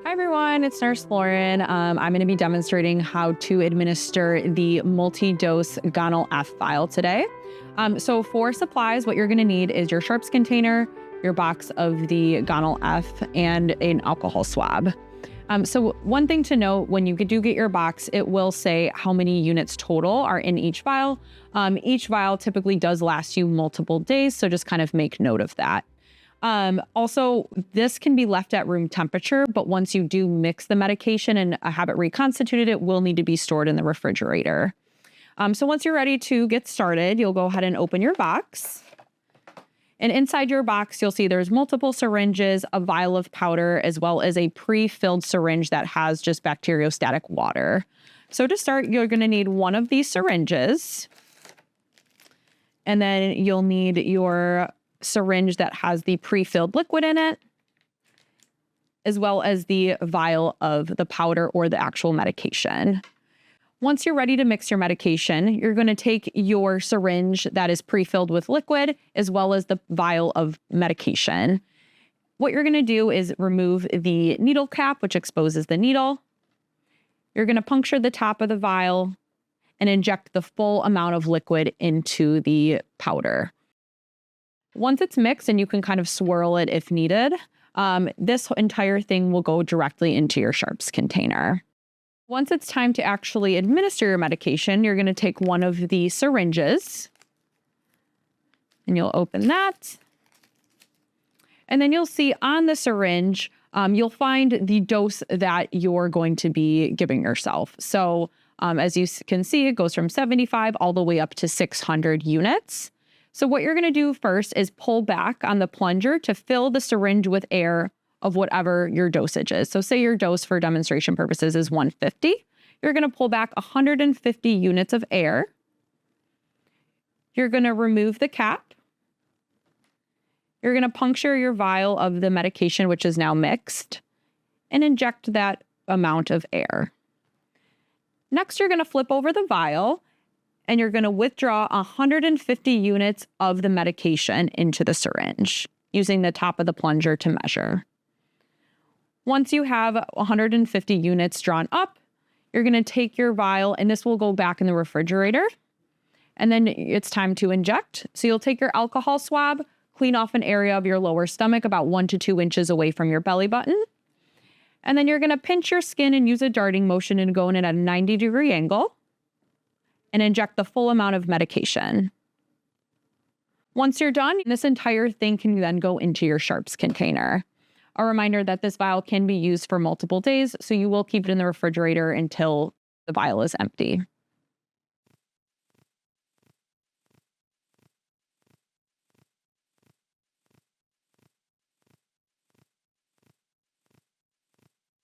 Hi everyone, it's Nurse Lauren. I'm going to be demonstrating how to administer the multi-dose Gonal F vial today. So for supplies, what you're going to need is your sharps container, your box of the Gonal F, and an alcohol swab. So one thing to note, when you do get your box, it will say how many units total are in each vial. Each vial typically does last you multiple days, so just kind of make note of that. Also, this can be left at room temperature, but once you do mix the medication and have it reconstituted, it will need to be stored in the refrigerator. So once you're ready to get started, you'll go ahead and open your box. And inside your box, you'll see there's multiple syringes, a vial of powder, as well as a pre-filled syringe that has just bacteriostatic water. So to start, you're going to need one of these syringes. And then you'll need your syringe that has the pre-filled liquid in it, as well as the vial of the powder or the actual medication. Once you're ready to mix your medication, you're going to take your syringe that is pre-filled with liquid, as well as the vial of medication. What you're going to do is remove the needle cap, which exposes the needle. You're going to puncture the top of the vial and inject the full amount of liquid into the powder. Once it's mixed, and you can kind of swirl it if needed, this entire thing will go directly into your sharps container. Once it's time to actually administer your medication, you're going to take one of the syringes and you'll open that. And then you'll see on the syringe, you'll find the dose that you're going to be giving yourself. So as you can see, it goes from 75 all the way up to 600 units. So what you're going to do first is pull back on the plunger to fill the syringe with air of whatever your dosage is. So say your dose for demonstration purposes is 150. You're going to pull back 150 units of air. You're going to remove the cap. You're going to puncture your vial of the medication, which is now mixed, and inject that amount of air. Next, you're going to flip over the vial, and you're going to withdraw 150 units of the medication into the syringe using the top of the plunger to measure. Once you have 150 units drawn up, you're going to take your vial, and this will go back in the refrigerator. And then it's time to inject. So you'll take your alcohol swab, clean off an area of your lower stomach about 1 to 2 inches away from your belly button. And then you're going to pinch your skin and use a darting motion and go in at a 90-degree angle and inject the full amount of medication. Once you're done, this entire thing can then go into your sharps container. A reminder that this vial can be used for multiple days, so you will keep it in the refrigerator until the vial is empty.